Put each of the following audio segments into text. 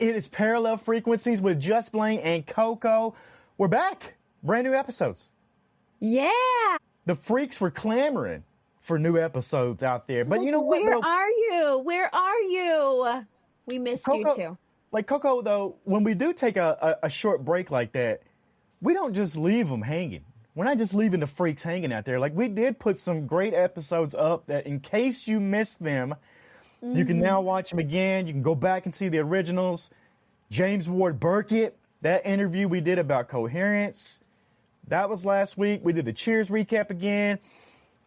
It is Parallel Frequencies with Just Blane and Coco. We're back. Brand new episodes. Yeah. The freaks were clamoring for new episodes out there. But you know what, Where though? are you? Where are you? We missed you too. Like Coco, though, when we do take a short break like that, we don't just leave them hanging. We're not just leaving the freaks hanging out there. Like, we did put some great episodes up that in case you missed them, you can now watch them again. You can go back and see the originals. James Ward Burkett, that interview we did about coherence, that was last week. We did the Cheers recap again.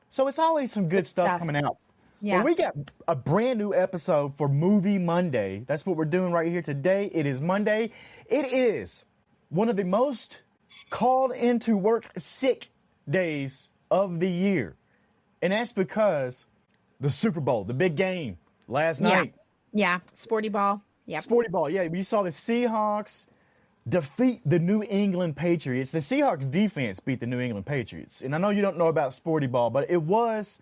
So it's always some good stuff coming out. Yeah. Well, we got a brand new episode for Movie Monday. That's what we're doing right here today. It is Monday. It is one of the most called into work sick days of the year. And that's because the Super Bowl, the big game last night. Yeah. Sporty ball. Yeah. Sporty ball. Yeah. We saw the Seahawks defeat the New England Patriots. The Seahawks defense beat the New England Patriots. And I know you don't know about sporty ball, but it was.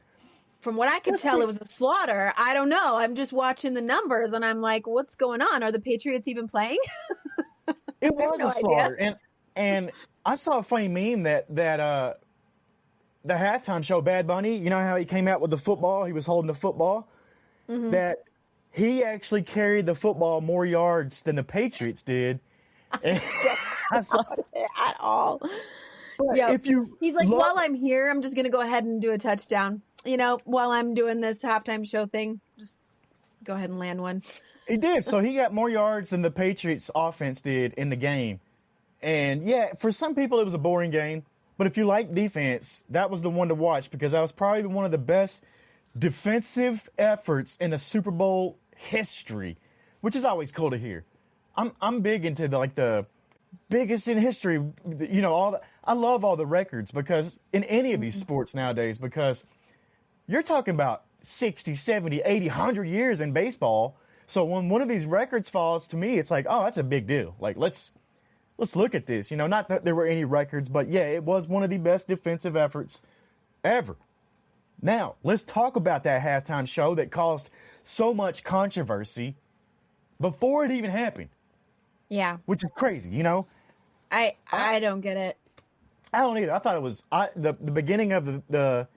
From what I could tell, it was a slaughter. I don't know. I'm just watching the numbers and I'm like, what's going on? Are the Patriots even playing? It was a slaughter. And I saw a funny meme that the halftime show, Bad Bunny, you know how he came out with the football? He was holding the football. That he actually carried the football more yards than the Patriots did. I saw it at all. Yeah, he's like, while I'm here, I'm just going to go ahead and do a touchdown. You know, while I'm doing this halftime show thing, just go ahead and land one. He did. So he got more yards than the Patriots offense did in the game. And yeah, for some people, it was a boring game. But if you like defense, that was the one to watch because that was probably one of the best defensive efforts in the Super Bowl history, which is always cool to hear. I'm big into the biggest in history. You know, I love all the records because in any of these sports nowadays, because you're talking about 60, 70, 80, 100 years in baseball. So when one of these records falls, to me, it's like, oh, that's a big deal. Like, let's look at this. You know, not that there were any records, but yeah, it was one of the best defensive efforts ever. Now, let's talk about that halftime show that caused so much controversy before it even happened. Yeah. Which is crazy, you know? I don't get it. I don't either. I thought it was the beginning of the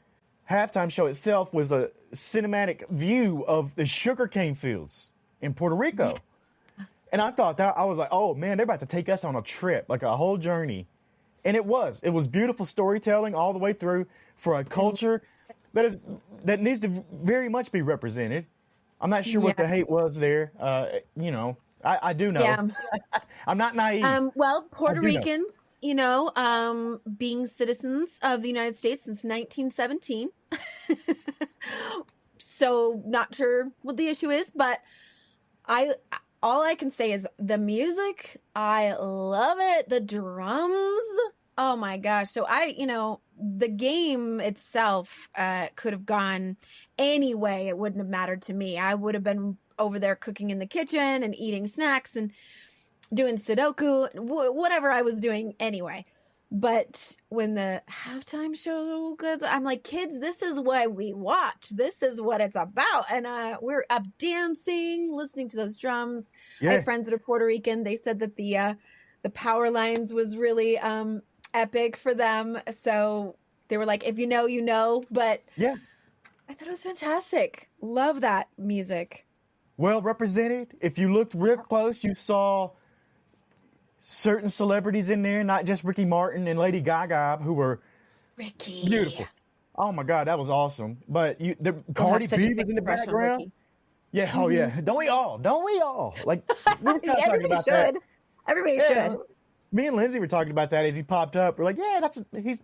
halftime show itself was a cinematic view of the sugarcane fields in Puerto Rico. Yeah. And I thought that, I was like, oh man, they're about to take us on a trip, like a whole journey. And it was beautiful storytelling all the way through for a culture that needs to very much be represented. I'm not sure what the hate was there. You know, I do know. Yeah. I'm not naive. Well, Puerto Ricans, you know, being citizens of the United States since 1917. So not sure what the issue is, but all I can say is the music, I love it. The drums, oh my gosh. So the game itself could have gone any way. It wouldn't have mattered to me. I would have been over there cooking in the kitchen and eating snacks and doing Sudoku, whatever I was doing anyway. But when the halftime show goes, I'm like, kids, this is why we watch. This is what it's about. And we're up dancing, listening to those drums. Yeah. I have friends that are Puerto Rican. They said that the power lines was really epic for them. So they were like, if you know, you know. But yeah, I thought it was fantastic. Love that music. Well represented. If you looked real close, you saw certain celebrities in there, not just Ricky Martin and Lady Gaga, who were beautiful. Oh my God, that was awesome. But Cardi B was in the background. Yeah, oh yeah. Don't we all? Like, we were kind of talking about that. Everybody should. Me and Lindsay were talking about that as he popped up. We're like, yeah, he's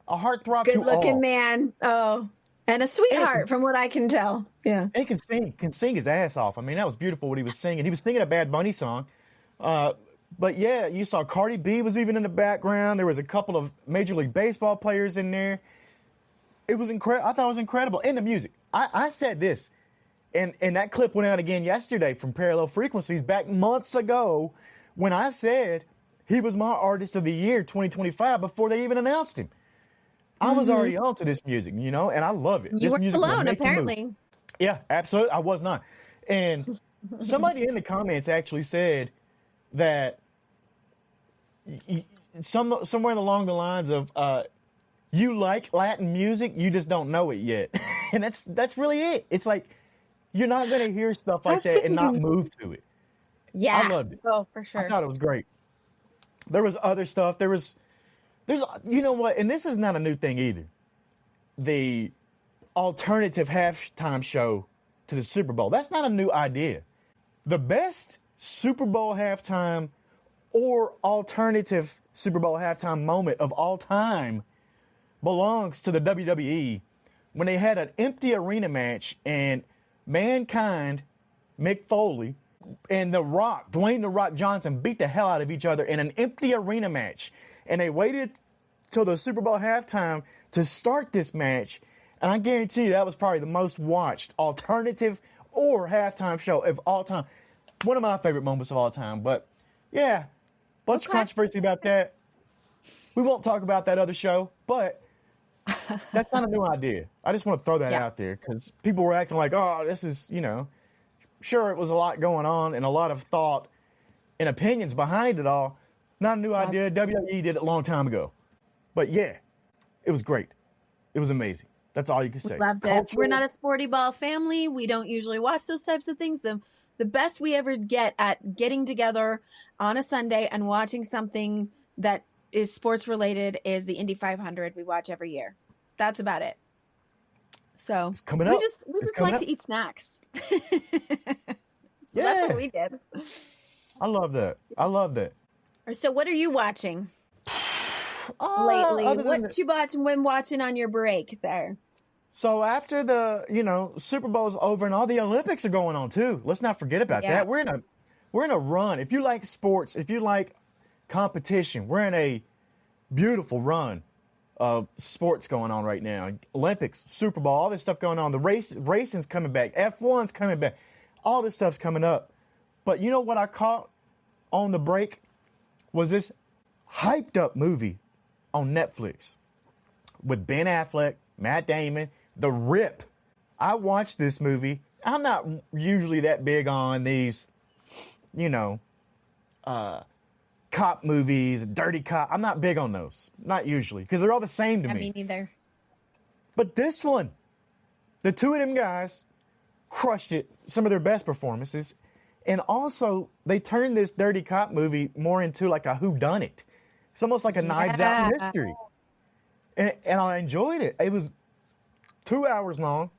a heartthrob to all. Good-looking man. Oh, and a sweetheart, from what I can tell. Yeah. And he can sing his ass off. I mean, that was beautiful what he was singing. He was singing a Bad Bunny song. But yeah, you saw Cardi B was even in the background. There was a couple of Major League Baseball players in there. It was incredible. I thought it was incredible. And the music. I said this, and that clip went out again yesterday from Parallel Frequencies back months ago when I said he was my Artist of the Year 2025 before they even announced him. I was already on to this music, and I love it. You weren't alone, apparently. Yeah, absolutely. I was not. And somebody in the comments actually said that somewhere along the lines of you like Latin music, you just don't know it yet. And that's really it. It's like you're not going to hear stuff like that and not move to it. Yeah. I loved it. Oh, for sure. I thought it was great. There was other stuff. There's you know what, and this is not a new thing either. The alternative halftime show to the Super Bowl. That's not a new idea. The best Super Bowl halftime or alternative Super Bowl halftime moment of all time belongs to the WWE when they had an empty arena match and Mankind, Mick Foley, and The Rock, Dwayne The Rock Johnson, beat the hell out of each other in an empty arena match. And they waited till the Super Bowl halftime to start this match. And I guarantee you that was probably the most watched alternative or halftime show of all time. One of my favorite moments of all time. But yeah, bunch of controversy about that. We won't talk about that other show, but that's not a new idea. I just want to throw that out there because people were acting like, oh, this is, sure, it was a lot going on and a lot of thought and opinions behind it all. Not a new idea. WWE did it a long time ago. But yeah, it was great. It was amazing. That's all you can say. Loved it. We're not a sporty ball family. We don't usually watch those types of things. The best we ever get at getting together on a Sunday and watching something that is sports related is the Indy 500 we watch every year. That's about it. So we just like to eat snacks. So that's what we did. I love that. I love that. So what are you watching lately? What you been watching on your break there? So after the, Super Bowl's over and all the Olympics are going on too. Let's not forget about that. We're in a run. If you like sports, if you like competition, we're in a beautiful run of sports going on right now. Olympics, Super Bowl, all this stuff going on. The racing's coming back. F1's coming back. All this stuff's coming up. But you know what I caught on the break was this hyped up movie on Netflix with Ben Affleck, Matt Damon, The Rip. I watched this movie. I'm not usually that big on these, cop movies, dirty cop. I'm not big on those. Not usually, because they're all the same to me. Me neither. But this one, the two of them guys crushed it. Some of their best performances. And also, they turned this dirty cop movie more into like a whodunit. It's almost like a Knives Out mystery. And I enjoyed it. It was 2 hours long.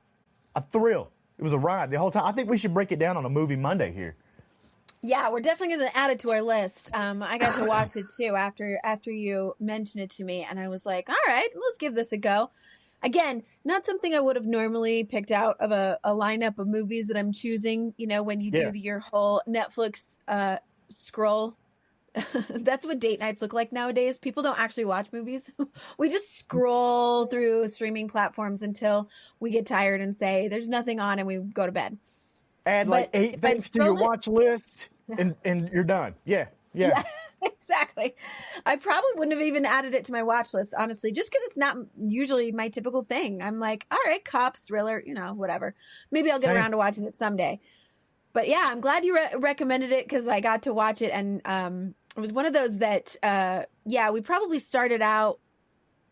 A thrill. It was a ride the whole time. I think we should break it down on a movie Monday here. Yeah, we're definitely going to add it to our list. I got to watch it too after you mentioned it to me, and I was like, all right, let's give this a go. Again, not something I would have normally picked out of a lineup of movies that I'm choosing, when you do your whole Netflix scroll. That's what date nights look like nowadays. People don't actually watch movies. We just scroll through streaming platforms until we get tired and say, there's nothing on, and we go to bed. Add like 8 things to your watch list, and you're done. Yeah. Exactly. I probably wouldn't have even added it to my watch list, honestly, just because it's not usually my typical thing. I'm like, all right, cops, thriller, whatever. Maybe I'll get around to watching it someday. But yeah, I'm glad you recommended it because I got to watch it. And it was one of those that, we probably started out,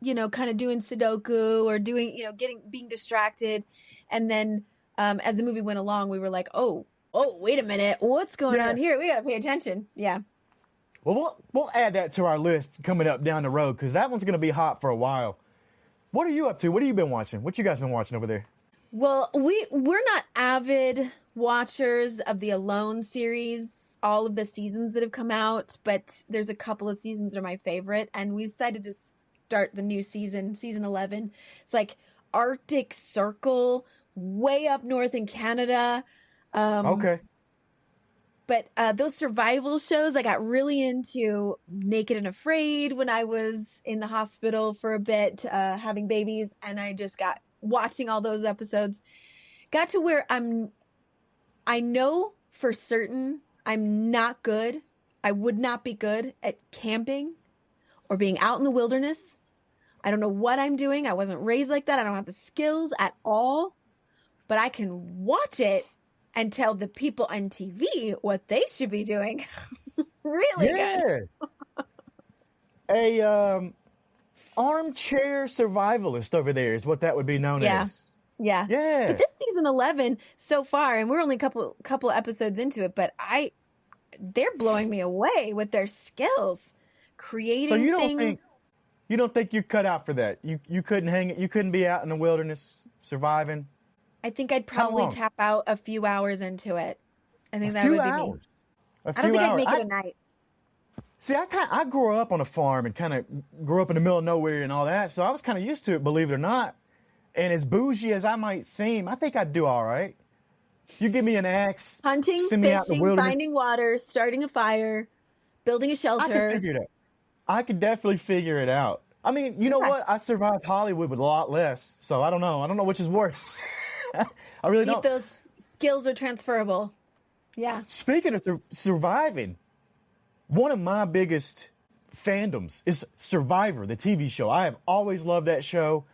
kind of doing Sudoku or doing, being distracted. And then as the movie went along, we were like, oh, wait a minute. What's going on here? We got to pay attention. Yeah. Well, we'll add that to our list coming up down the road because that one's going to be hot for a while. What are you up to? What have you been watching? What you guys been watching over there? Well, we're not avid watchers of the Alone series, all of the seasons that have come out, but there's a couple of seasons that are my favorite, and we decided to start the new season 11. It's like Arctic Circle, way up north in Canada. Okay. But those survival shows, I got really into Naked and Afraid when I was in the hospital for a bit, having babies. And I just got watching all those episodes. Got to where I know for certain I'm not good. I would not be good at camping or being out in the wilderness. I don't know what I'm doing. I wasn't raised like that. I don't have the skills at all. But I can watch it and tell the people on TV what they should be doing. Really good. A armchair survivalist over there is what that would be known as. Yeah. Yeah. But this season 11 so far, and we're only a couple episodes into it, but they're blowing me away with their skills, creating So things. you don't think you're cut out for that? You couldn't hang it. You couldn't be out in the wilderness surviving. I think I'd probably tap out a few hours into it. I think that would be me. I don't think I'd make it a night. See, I grew up on a farm and kind of grew up in the middle of nowhere and all that, so I was kind of used to it, believe it or not. And as bougie as I might seem, I think I'd do all right. You give me an axe, hunting, send me out in the fishing, wilderness. finding water, starting a fire, building a shelter. I could figure it out. I could definitely figure it out. I mean, you know what? I survived Hollywood with a lot less, so I don't know. I don't know which is worse. I really don't. If those skills are transferable. Yeah. Speaking of surviving, one of my biggest fandoms is Survivor, the TV show. I have always loved that show.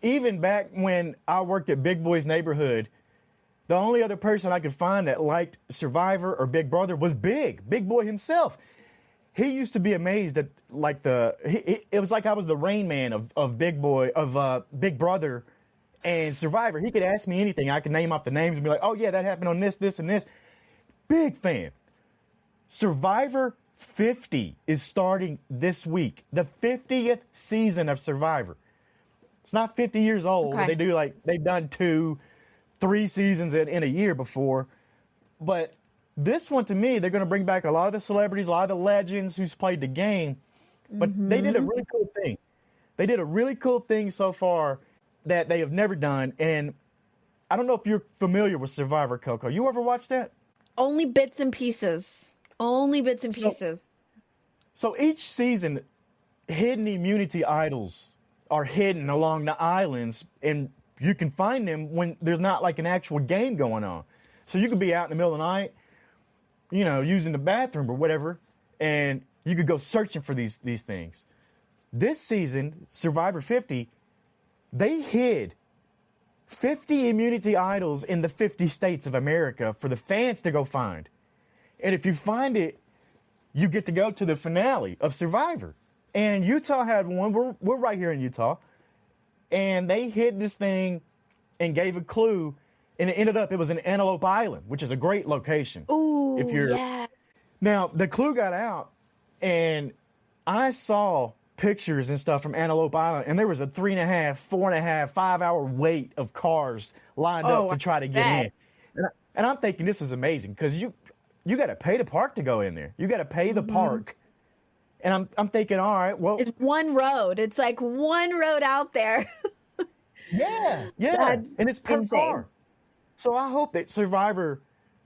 Even back when I worked at Big Boy's Neighborhood, the only other person I could find that liked Survivor or Big Brother was Big Boy himself. He used to be amazed at it was like I was the Rain Man of Big Boy, of Big Brother and Survivor. He could ask me anything. I could name off the names and be like, oh yeah, that happened on this, and this. Big fan. Survivor 50 is starting this week. The 50th season of Survivor. It's not 50 years old. Okay. They've done 2-3 seasons in a year before. But this one, to me, they're going to bring back a lot of the celebrities, a lot of the legends who's played the game. But they did a really cool thing. They did a really cool thing so far that they have never done. And I don't know if you're familiar with Survivor, Coco. You ever watched that? Only bits and pieces. So each season, hidden immunity idols are hidden along the islands, and you can find them when there's not like an actual game going on. So you could be out in the middle of the night, using the bathroom or whatever, and you could go searching for these things. This season, Survivor 50, they hid 50 immunity idols in the 50 states of America for the fans to go find. And if you find it, you get to go to the finale of Survivor. And Utah had one. We're right here in Utah. And they hid this thing and gave a clue. And it was an Antelope Island, which is a great location. Ooh, yeah. Now, the clue got out, and I saw pictures and stuff from Antelope Island, and there was a 3.5, 4.5, 5-hour wait of cars lined up to try to get in. And I'm thinking this is amazing because you got to pay the park to go in there. You got to pay the park. And I'm thinking, all right, well, it's one road. It's like one road out there. yeah, That's and it's per insane. car. So I hope that Survivor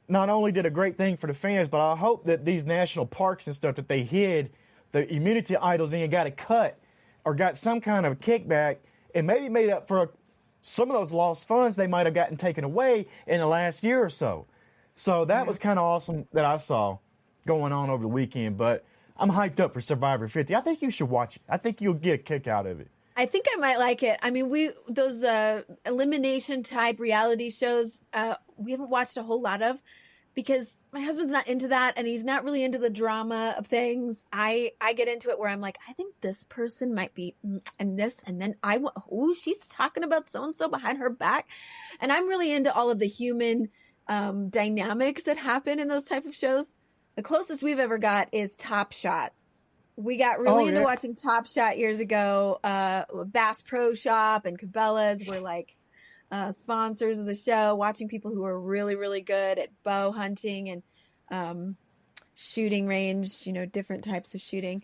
not only did a great thing for the fans, but I hope that these national parks and stuff that they hid the immunity idols in got a cut or got some kind of kickback and maybe made up for some of those lost funds they might have gotten taken away in the last year or so. So that was kind of awesome that I saw going on over the weekend. But I'm hyped up for Survivor 50. I think you should watch it. I think you'll get a kick out of it. I think I might like it. I mean, those elimination type reality shows, we haven't watched a whole lot of because my husband's not into that and he's not really into the drama of things. I get into it where I'm like, I think this person might be and this, and then she's talking about so-and-so behind her back. And I'm really into all of the human dynamics that happen in those type of shows. The closest we've ever got is Top Shot. We got really into watching Top Shot years ago. Bass Pro Shop and Cabela's were like sponsors of the show, watching people who are really, really good at bow hunting and shooting range, different types of shooting.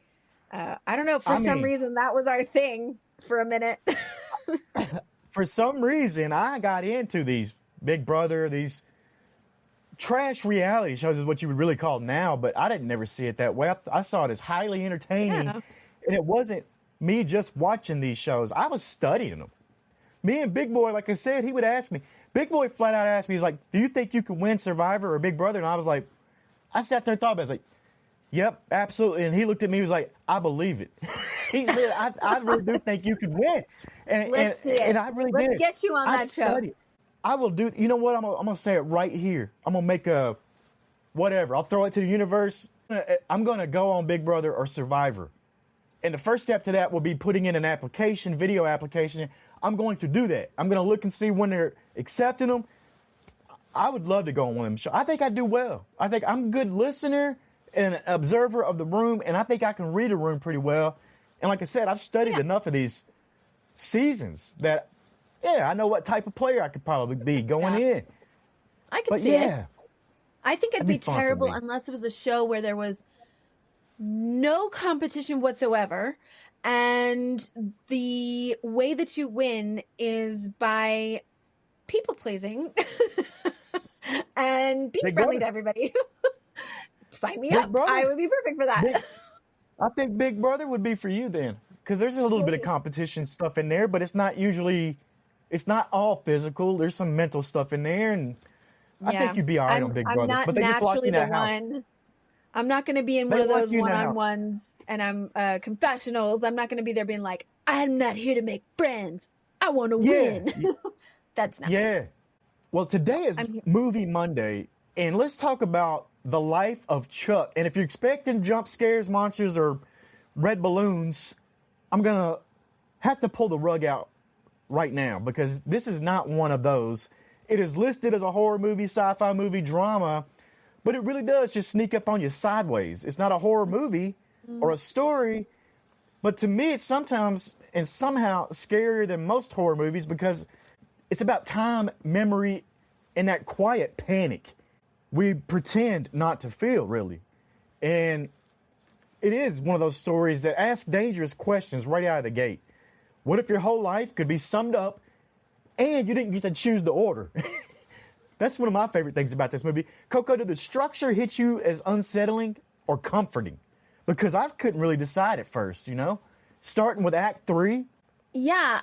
I don't know. For some reason, that was our thing for a minute. For some reason, I got into these Big Brother, these trash reality shows is what you would really call now, but I didn't never see it that way. I saw it as highly entertaining, and it wasn't me just watching these shows. I was studying them. Me and Big Boy, like I said, he would ask me. Big Boy flat out asked me, he's like, do you think you could win Survivor or Big Brother? And I was like, I sat there and thought about it. I was like, yep, absolutely. And he looked at me, he was like, I believe it. He said, I really do think you could win. And Let's see it. And I really Let's did. get you on that show. I will do. You know what? I'm gonna say it right here. I'm gonna make a whatever. I'll throw it to the universe. I'm gonna go on Big Brother or Survivor, and the first step to that will be putting in an application, video application. I'm going to do that. I'm gonna look and see when they're accepting them. I would love to go on one of them shows. I think I do well. I think I'm a good listener and an observer of the room, and I think I can read a room pretty well. And like I said, I've studied enough of these seasons that, I know what type of player I could probably be going in. I could see it. I think it'd be fun for terrible me. unless it was a show where there was no competition whatsoever, and the way that you win is by people pleasing and being Big friendly Brother. to everybody. Sign me Big up. Brother. I would be perfect for that. I think Big Brother would be for you then, because there's a little bit of competition stuff in there, but it's not all physical. There's some mental stuff in there, and I think you'd be all right on Big Brother. I'm not but they just lock naturally you in the that house. one. I'm not going to be in They one of lock those you in that house. one-on-ones and I'm confessionals. I'm not going to be there being like, I'm not here to make friends. I want to win. That's not. Yeah. Well, today is Movie Monday, and let's talk about the life of Chuck. And if you're expecting jump scares, monsters, or red balloons, I'm going to have to pull the rug out right now because this is not one of those. It is listed as a horror movie, sci-fi movie, drama, but it really does just sneak up on you sideways. It's not a horror movie or a story, but to me it's sometimes and somehow scarier than most horror movies because it's about time, memory, and that quiet panic we pretend not to feel, really. And it is one of those stories that ask dangerous questions right out of the gate. What if your whole life could be summed up and you didn't get to choose the order? That's one of my favorite things about this movie. Coco, did the structure hit you as unsettling or comforting? Because I couldn't really decide at first, starting with Act 3. Yeah,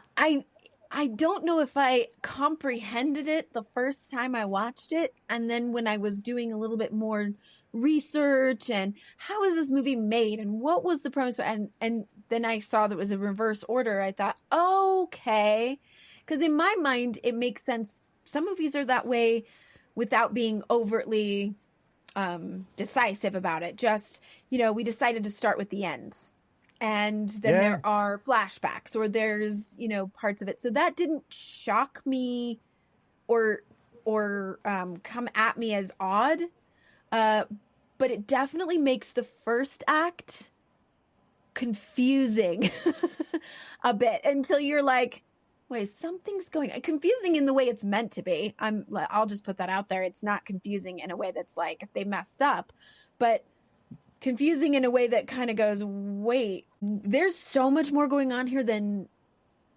I don't know if I comprehended it the first time I watched it. And then when I was doing a little bit more research and how is this movie made and what was the premise? And then I saw that it was a reverse order. I thought, okay. Because in my mind, it makes sense. Some movies are that way without being overtly decisive about it. Just, we decided to start with the end. And then there are flashbacks or there's, parts of it. So that didn't shock me or come at me as odd. But it definitely makes the first act confusing a bit until you're like, wait, something's going on. Confusing in the way it's meant to be. I'll just put that out there. It's not confusing in a way that's like they messed up, but confusing in a way that kind of goes, wait, there's so much more going on here than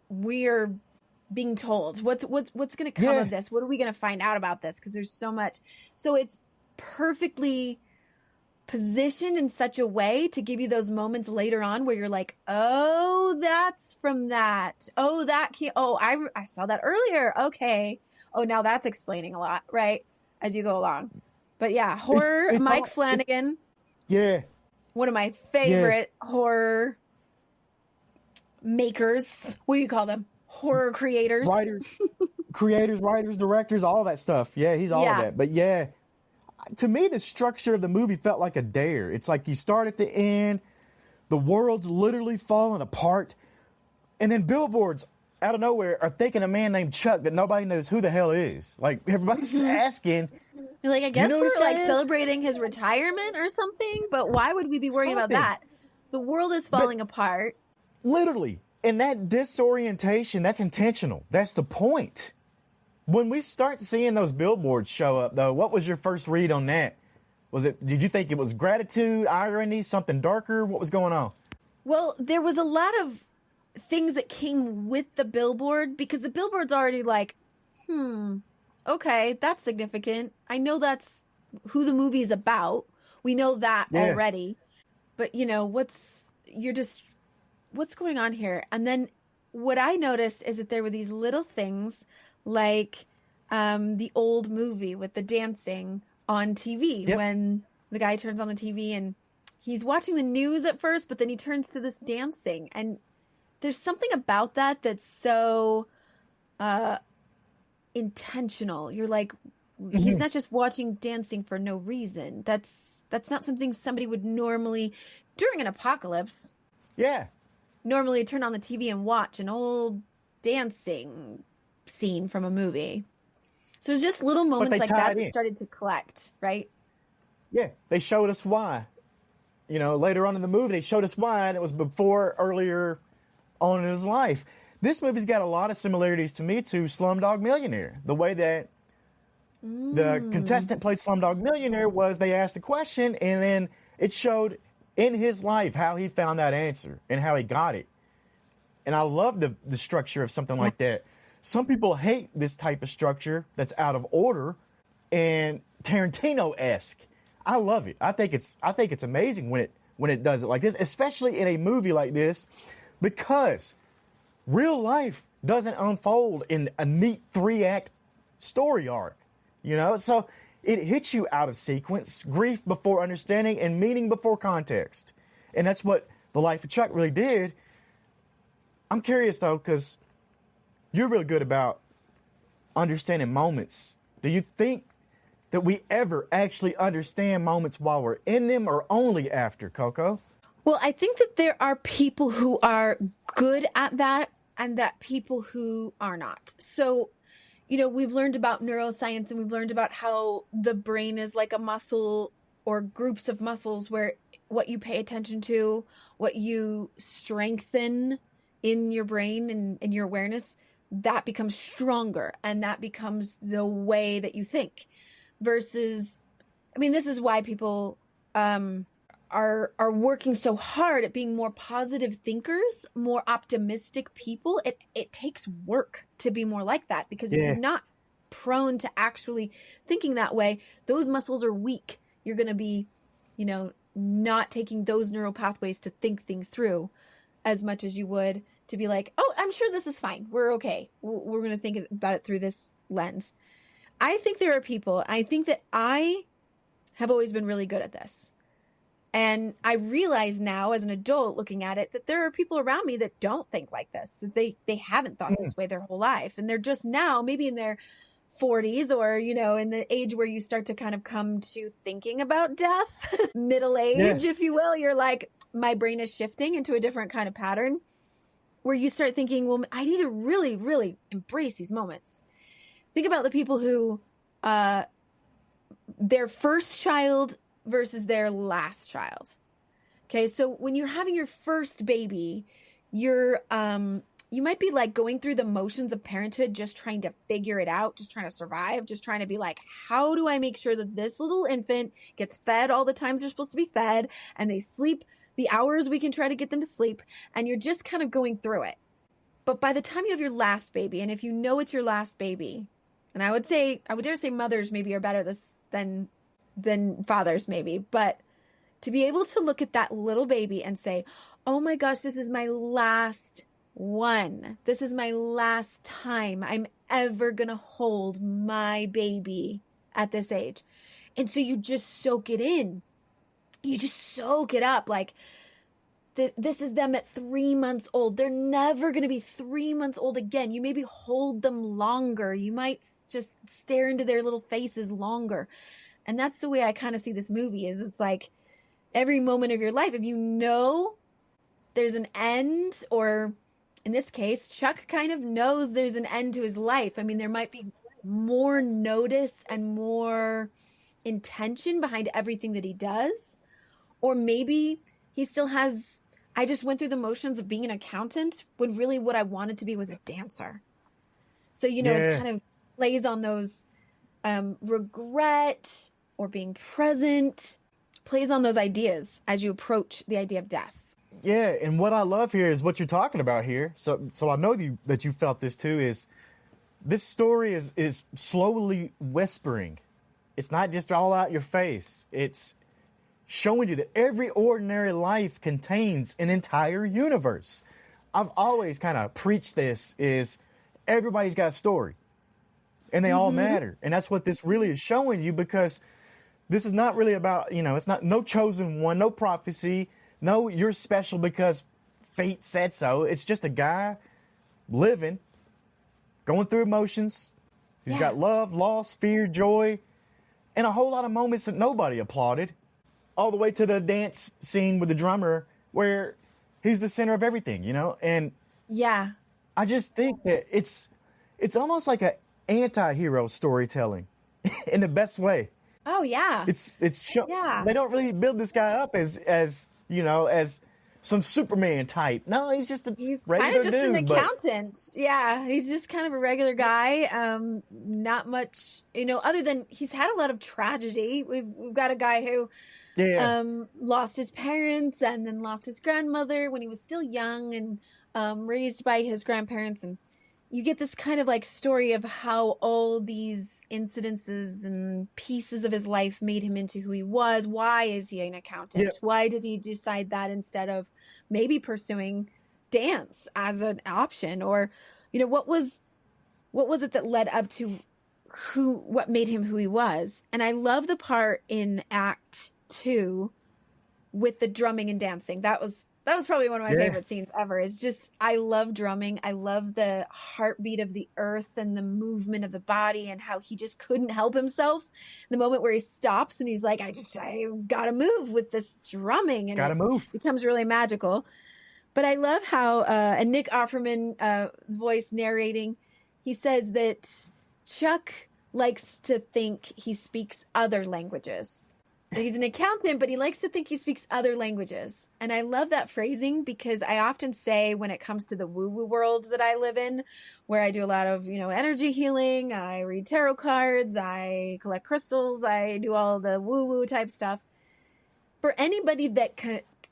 we're being told. What's going to come of this? What are we going to find out about this? Because there's so much. So it's perfectly positioned in such a way to give you those moments later on where you're like, oh, that's from that. Oh, I saw that earlier. Okay. Oh, now that's explaining a lot, right? As you go along. But yeah, horror, it's Mike Flanagan. Yeah. One of my favorite horror makers. What do you call them? Horror creators. Writers, directors, all that stuff. Yeah, he's all of that. But to me, the structure of the movie felt like a dare. It's like you start at the end, the world's literally falling apart, and then billboards out of nowhere are thinking a man named Chuck that nobody knows who the hell is. Like, everybody's asking. You're like, I guess we're like is? celebrating his retirement or something, but why would we be worried about that? The world is falling apart. Literally. And that disorientation, that's intentional. That's the point. When we start seeing those billboards show up, though, what was your first read on that? Did you think it was gratitude, irony, something darker? What was going on? Well, there was a lot of things that came with the billboard because the billboard's already like, okay, that's significant. I know that's who the movie is about. We know that already. But, what's going on here? And then what I noticed is that there were these little things like the old movie with the dancing on TV when the guy turns on the TV and he's watching the news at first, but then he turns to this dancing. And there's something about that that's so intentional. You're like, he's not just watching dancing for no reason. That's not something somebody would normally, during an apocalypse, normally turn on the TV and watch an old dancing scene from a movie. So it's just little moments like that that started to collect, right? Yeah, they showed us why. You know, later on in the movie, they showed us why, and it was earlier on in his life. This movie's got a lot of similarities to me to Slumdog Millionaire. The way that the contestant played Slumdog Millionaire was they asked a question, and then it showed in his life how he found that answer and how he got it. And I love the structure of something like that. Some people hate this type of structure that's out of order and Tarantino-esque. I love it. I think it's amazing when it does it like this, especially in a movie like this, because real life doesn't unfold in a neat 3-act story arc, you know? So it hits you out of sequence, grief before understanding and meaning before context. And that's what The Life of Chuck really did. I'm curious though, because you're really good about understanding moments. Do you think that we ever actually understand moments while we're in them or only after, Coco? Well, I think that there are people who are good at that and that people who are not. So, you know, we've learned about neuroscience and we've learned about how the brain is like a muscle or groups of muscles where what you pay attention to, what you strengthen in your brain and in your awareness, that becomes stronger and that becomes the way that you think. Versus, I mean, this is why people are working so hard at being more positive thinkers, more optimistic people. It takes work to be more like that, because if you're not prone to actually thinking that way, those muscles are weak. You're going to be, you know, not taking those neural pathways to think things through as much as you would to be like, oh, I'm sure this is fine. We're okay. We're going to think about it through this lens. I think there are people, I think that I have always been really good at this. And I realize now as an adult looking at it that there are people around me that don't think like this, that they haven't thought this way their whole life. And they're just now maybe in their 40s or, you know, in the age where you start to kind of come to thinking about death, middle age, if you will. You're like, my brain is shifting into a different kind of pattern where you start thinking, well, I need to really, really embrace these moments. Think about the people who, their first child versus their last child. Okay. So when you're having your first baby, you're, you might be like going through the motions of parenthood, just trying to figure it out, just trying to survive, just trying to be like, how do I make sure that this little infant gets fed all the times they're supposed to be fed and they sleep the hours we can try to get them to sleep. And you're just kind of going through it. But by the time you have your last baby, and if you know it's your last baby, and I would dare say mothers maybe are better than fathers maybe, but to be able to look at that little baby and say, oh my gosh, this is my last one. This is my last time I'm ever going to hold my baby at this age. And so you just soak it in. You just soak it up. Like, this is them at 3 months old. They're never going to be 3 months old again. You maybe hold them longer. You might just stare into their little faces longer. And that's the way I kind of see this movie is it's like every moment of your life, if you know there's an end, or in this case, Chuck kind of knows there's an end to his life. I mean, there might be more notice and more intention behind everything that he does. Or maybe he still has, I just went through the motions of being an accountant when really what I wanted to be was a dancer. So, you know, it's kind of plays on those regret or being present, plays on those ideas as you approach the idea of death. Yeah, and what I love here is what you're talking about here. So I know that you felt this too, is this story is slowly whispering. It's not just all out your face. It's showing you that every ordinary life contains an entire universe. I've always kind of preached this is everybody's got a story and they all matter. And that's what this really is showing you, because this is not really about, you know, it's not no chosen one, no prophecy, no you're special because fate said so. It's just a guy living, going through emotions, He's got love, loss, fear, joy, and a whole lot of moments that nobody applauded, all the way to the dance scene with the drummer where he's the center of everything, you know? And Yeah. I just think that it's almost like an anti-hero storytelling in the best way. Oh, yeah. Yeah. They don't really build this guy up as you know, as some Superman type. No, he's just a He's regular kind of just dude, an but accountant. Yeah, he's just kind of a regular guy. Not much, other than he's had a lot of tragedy. We've got a guy who yeah, lost his parents and then lost his grandmother when he was still young and raised by his grandparents. And you get this kind of like story of how all these incidences and pieces of his life made him into who he was. Why is he an accountant? yeah, Why did he decide that instead of maybe pursuing dance as an option? Or, what was it that led up to what made him who he was? And I love the part in Act 2 with the drumming and dancing. That was probably one of my favorite scenes ever. Is just, I love drumming. I love the heartbeat of the earth and the movement of the body and how he just couldn't help himself. The moment where he stops and he's like, I gotta move with this drumming, and gotta move. becomes really magical. But I love how, and Nick Offerman's voice narrating, he says that Chuck likes to think he speaks other languages. He's an accountant, but he likes to think he speaks other languages. And I love that phrasing because I often say when it comes to the woo-woo world that I live in, where I do a lot of, energy healing, I read tarot cards, I collect crystals, I do all the woo-woo type stuff. For anybody that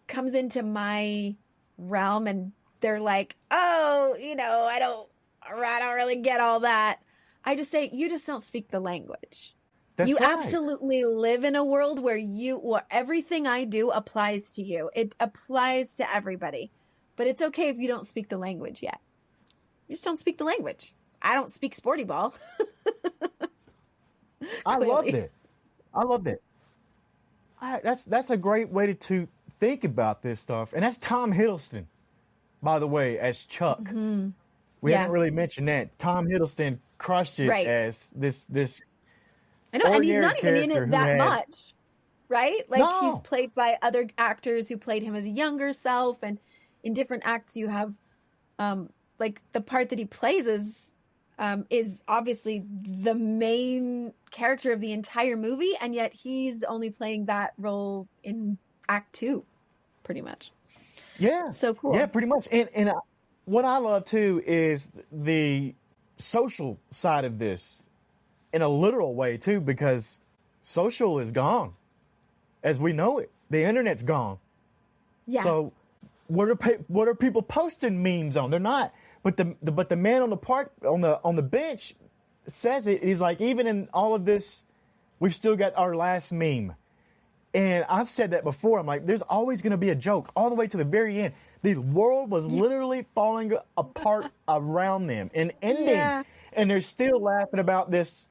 comes into my realm and they're like, oh, I don't really get all that. I just say, you just don't speak the language. That's you right. absolutely live in a world where everything I do applies to you. It applies to everybody. But it's okay if you don't speak the language yet. You just don't speak the language. I don't speak sporty ball. I loved it. That's a great way to think about this stuff. And that's Tom Hiddleston, by the way, as Chuck. Mm-hmm. We haven't really mentioned that. Tom Hiddleston crushed it as this I know, and he's not even in it that much, right? Like, No. he's played by other actors who played him as a younger self, and in different acts you have, like, the part that he plays is obviously the main character of the entire movie, and yet he's only playing that role in Act 2, pretty much. Yeah. So cool. Yeah, pretty much. And what I love, too, is the social side of this. In a literal way, too, because social is gone as we know it. The internet's gone. Yeah. So what are people posting memes on? They're not. But the man on the park on the bench says it. He's like, even in all of this, we've still got our last meme. And I've said that before. I'm like, there's always going to be a joke all the way to the very end. The world was literally falling apart around them and ending. Yeah. And they're still laughing about this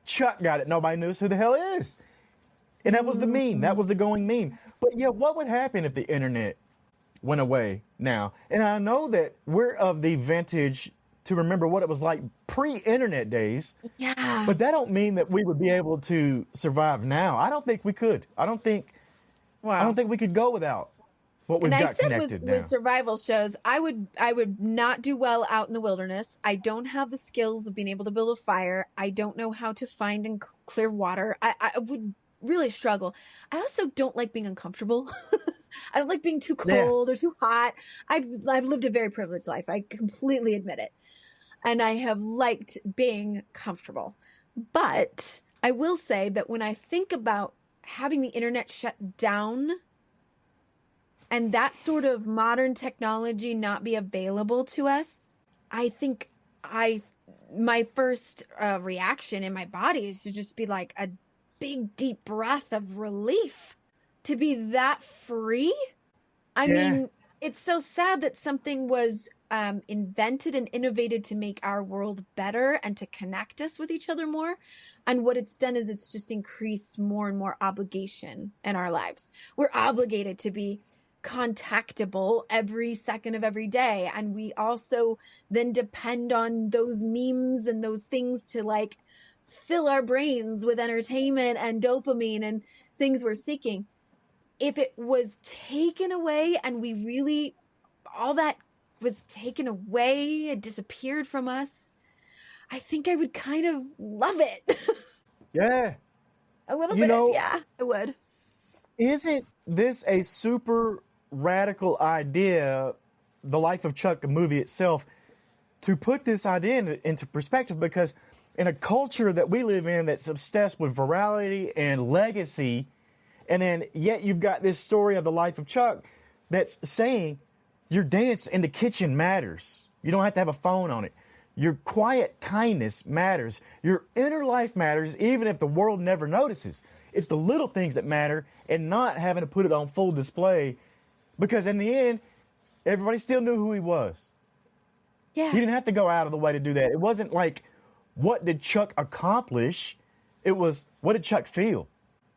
Chuck guy that nobody knows who the hell is. And that was the meme. That was the going meme. But yeah, what would happen if the internet went away now? And I know that we're of the vintage to remember what it was like pre-internet days. Yeah. But that don't mean that we would be able to survive now. I don't think we could. I don't think we could go without what we've got connected now. With survival shows, I would not do well out in the wilderness. I don't have the skills of being able to build a fire. I don't know how to find and clear water. I would really struggle. I also don't like being uncomfortable. I don't like being too cold or too hot. I've lived a very privileged life. I completely admit it. And I have liked being comfortable. But I will say that when I think about having the internet shut down and that sort of modern technology not be available to us, I think my first reaction in my body is to just be like a big, deep breath of relief to be that free. I mean, it's so sad that something was invented and innovated to make our world better and to connect us with each other more. And what it's done is it's just increased more and more obligation in our lives. We're obligated to be contactable every second of every day. And we also then depend on those memes and those things to like fill our brains with entertainment and dopamine and things we're seeking. If it was taken away and we really, all that was taken away, it disappeared from us, I think I would kind of love it. Yeah. A little You bit. know, Yeah, I would. isn't this a super radical idea, the Life of Chuck, the movie itself, to put this idea into perspective? Because in a culture that we live in that's obsessed with virality and legacy, and then yet you've got this story of the Life of Chuck that's saying your dance in the kitchen matters. You don't have to have a phone on it. Your quiet kindness matters. Your inner life matters, even if the world never notices. It's the little things that matter, and not having to put it on full display, because in the end, everybody still knew who he was. Yeah. He didn't have to go out of the way to do that. It wasn't like, what did Chuck accomplish? It was, what did Chuck feel?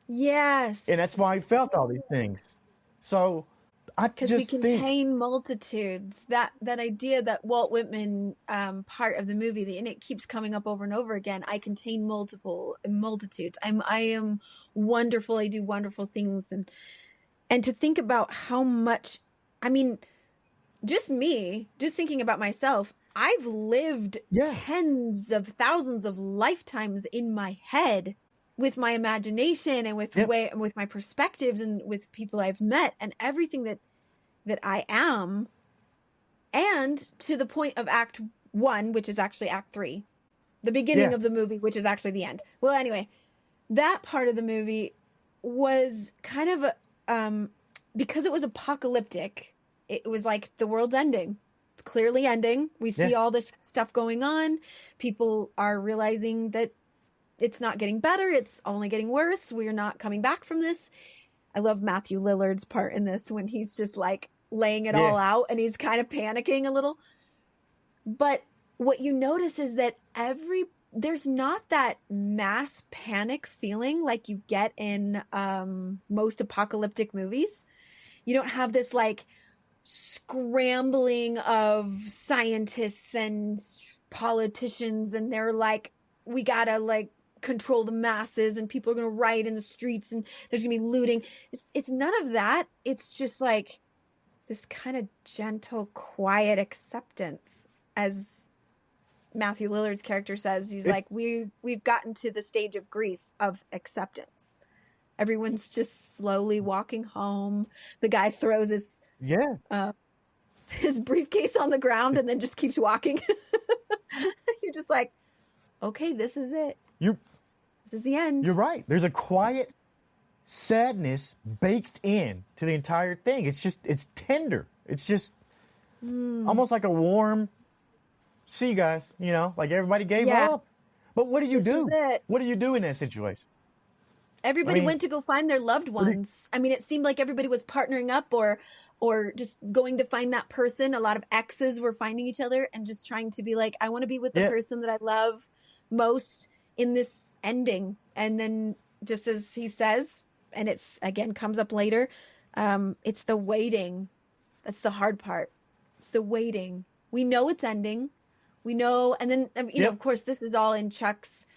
Yes. And that's why he felt all these things. So I because we just contain think, multitudes. That idea that Walt Whitman part of the movie, and it keeps coming up over and over again. I contain multitudes. I am wonderful. I do wonderful things, and to think about how much. I mean, just thinking about myself. I've lived tens of thousands of lifetimes in my head with my imagination and with with my perspectives and with people I've met and everything that I am, and to the point of Act 1, which is actually Act 3, the beginning of the movie, which is actually the end. Well, anyway, that part of the movie was kind of because it was apocalyptic. It was like the world's ending. It's clearly ending. We see all this stuff going on. People are realizing that it's not getting better. It's only getting worse. We're not coming back from this. I love Matthew Lillard's part in this when he's just like laying it all out and he's kind of panicking a little. But what you notice is that there's not that mass panic feeling like you get in most apocalyptic movies. You don't have this like scrambling of scientists and politicians, and they're like, we gotta like control the masses and people are going to riot in the streets and there's going to be looting. It's none of that. It's just like this kind of gentle, quiet acceptance. As Matthew Lillard's character says, he's like, we've gotten to the stage of grief of acceptance. Everyone's just slowly walking home. The guy throws his briefcase on the ground and then just keeps walking. You're just like, okay, this is it. This is the end. You're right. There's a quiet sadness baked in to the entire thing. It's tender. It's just almost like a warm, see you guys, like everybody gave up. But what do you do? What do you do in that situation? Everybody went to go find their loved ones. I mean, it seemed like everybody was partnering up or just going to find that person. A lot of exes were finding each other and just trying to be like, I want to be with the person that I love most in this ending. And then just as he says, and it's again comes up later, it's the waiting. That's the hard part. It's the waiting. We know it's ending. We know, and then of course, this is all in Chuck's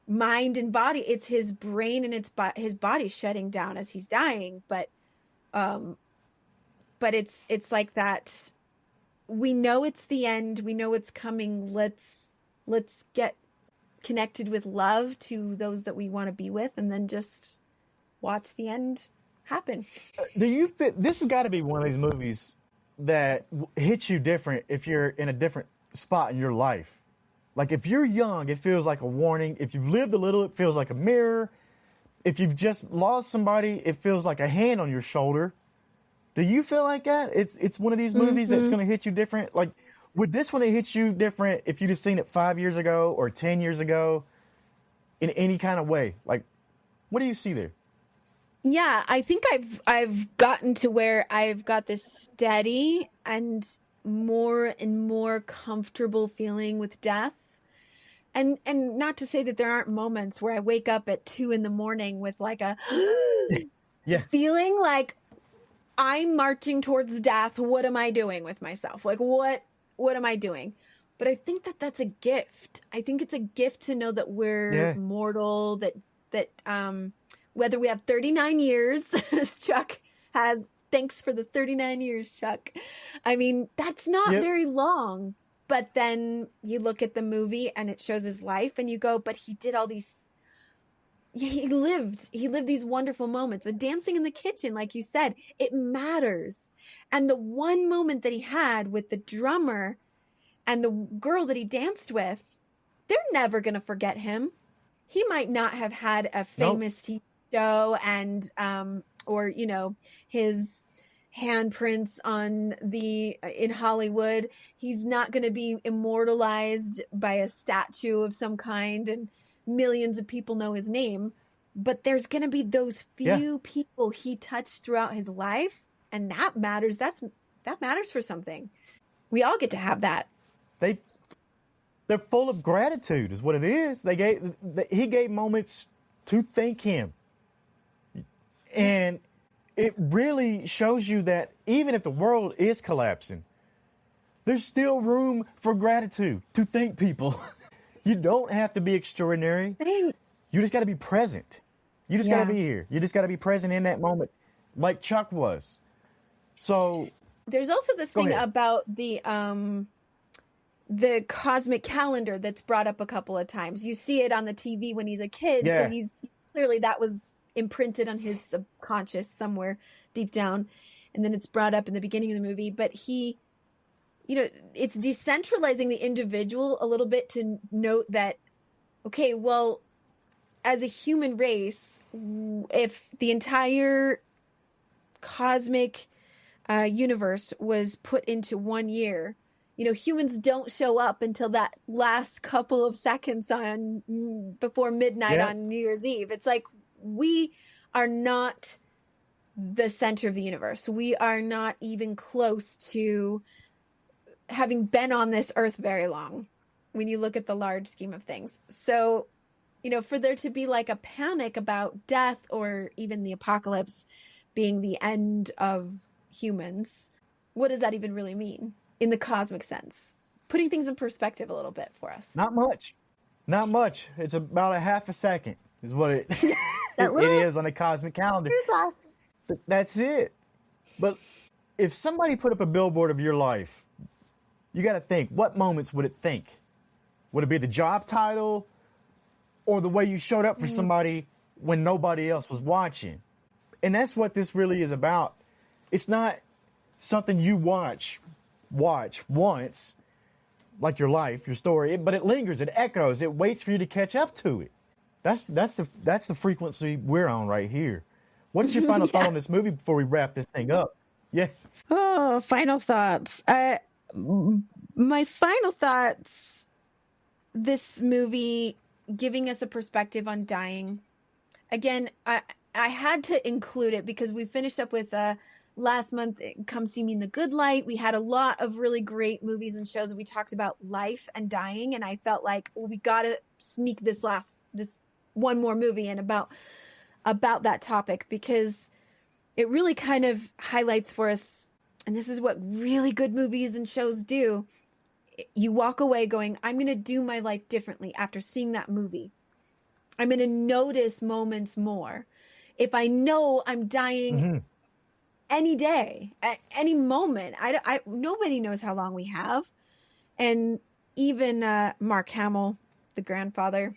mind and body. It's his brain and his body shutting down as he's dying. But it's like that. We know it's the end. We know it's coming. Let's get connected with love to those that we want to be with, and then just watch the end happen. Do you fit? This has got to be one of these movies that hits you different if you're in a different spot in your life. Like if you're young, it feels like a warning. If you've lived a little, it feels like a mirror. If you've just lost somebody, it feels like a hand on your shoulder. Do you feel like that? It's one of these movies that's going to hit you different. Like, would this one hit you different if you'd have seen it 5 years ago or 10 years ago in any kind of way? Like, what do you see there? Yeah, I think I've gotten to where I've got this steady and more comfortable feeling with death. And not to say that there aren't moments where I wake up at 2 a.m. with like a feeling like I'm marching towards death. What am I doing with myself? Like what am I doing? But I think that that's a gift. I think it's a gift to know that we're Yeah. mortal, that whether we have 39 years, as Chuck has, thanks for the 39 years, Chuck. I mean, that's not Yep. very long. But then you look at the movie and it shows his life and you go, but he did all these, he lived these wonderful moments. The dancing in the kitchen, like you said, it matters. And the one moment that he had with the drummer and the girl that he danced with, they're never going to forget him. He might not have had a famous TV show and, or, you know, his handprints in Hollywood. He's not going to be immortalized by a statue of some kind and millions of people know his name, but there's going to be those few people he touched throughout his life. And that matters. That matters for something. We all get to have that. They're full of gratitude is what it is. He gave moments to thank him. And it really shows you that even if the world is collapsing, there's still room for gratitude to thank people. You don't have to be extraordinary. You just got to be present. You just got to be here. You just got to be present in that moment like Chuck was. So there's also this thing about the cosmic calendar that's brought up a couple of times. You see it on the TV when he's a kid. Yeah. So he's clearly that was imprinted on his subconscious somewhere deep down. And then it's brought up in the beginning of the movie, but he, you know, it's decentralizing the individual a little bit to note that, okay, well, as a human race, if the entire cosmic universe was put into 1 year, you know, humans don't show up until that last couple of seconds before midnight on New Year's Eve. It's like we are not the center of the universe. We are not even close to having been on this earth very long when you look at the large scheme of things. So, you know, for there to be like a panic about death or even the apocalypse being the end of humans, what does that even really mean in the cosmic sense? Putting things in perspective a little bit for us. Not much. It's about a half a second is what it is on the cosmic calendar. That's it. But if somebody put up a billboard of your life, you got to think, what moments would it think? Would it be the job title or the way you showed up for somebody when nobody else was watching? And that's what this really is about. It's not something you watch once, like your life, your story, but it lingers, it echoes, it waits for you to catch up to it. That's the frequency we're on right here. What is your final thought on this movie before we wrap this thing up? Yeah. Oh, final thoughts. My final thoughts, this movie giving us a perspective on dying. Again, I had to include it because we finished up with last month, Come See Me in the Good Light. We had a lot of really great movies and shows. We talked about life and dying. And I felt like, well, we got to sneak this one more movie in about that topic, because it really kind of highlights for us, and this is what really good movies and shows do. You walk away going, I'm going to do my life differently after seeing that movie. I'm going to notice moments more. If I know I'm dying any day, at any moment, nobody knows how long we have. And even Mark Hamill, the grandfather,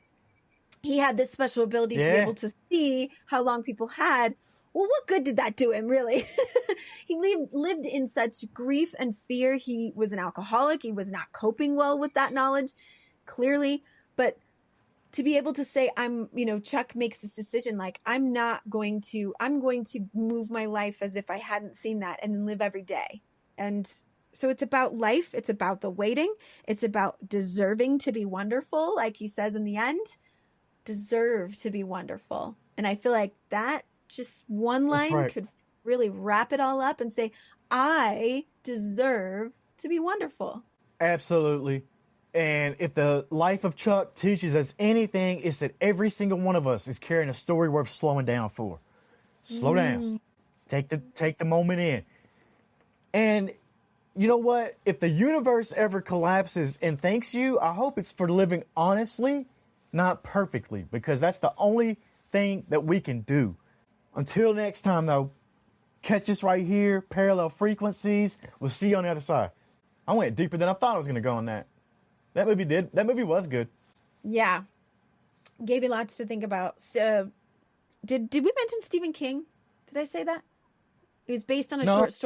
he had this special ability to be able to see how long people had. Well, what good did that do him, really? He lived in such grief and fear. He was an alcoholic. He was not coping well with that knowledge, clearly. But to be able to say, Chuck makes this decision, like, I'm going to move my life as if I hadn't seen that and then live every day. And so it's about life. It's about the waiting. It's about deserving to be wonderful. Like he says in the end, deserve to be wonderful. And I feel like that just one line could really wrap it all up and say, I deserve to be wonderful. Absolutely. And if the life of Chuck teaches us anything, it's that every single one of us is carrying a story worth slowing down for. Slow down. Take the moment in. And you know what? If the universe ever collapses and thanks you, I hope it's for living honestly, not perfectly, because that's the only thing that we can do. Until next time, though, catch us right here, Parallel Frequencies. We'll see you on the other side. I went deeper than I thought I was going to go on that. That movie was good. Yeah. Gave me lots to think about. So, did we mention Stephen King? Did I say that? It was based on a short story.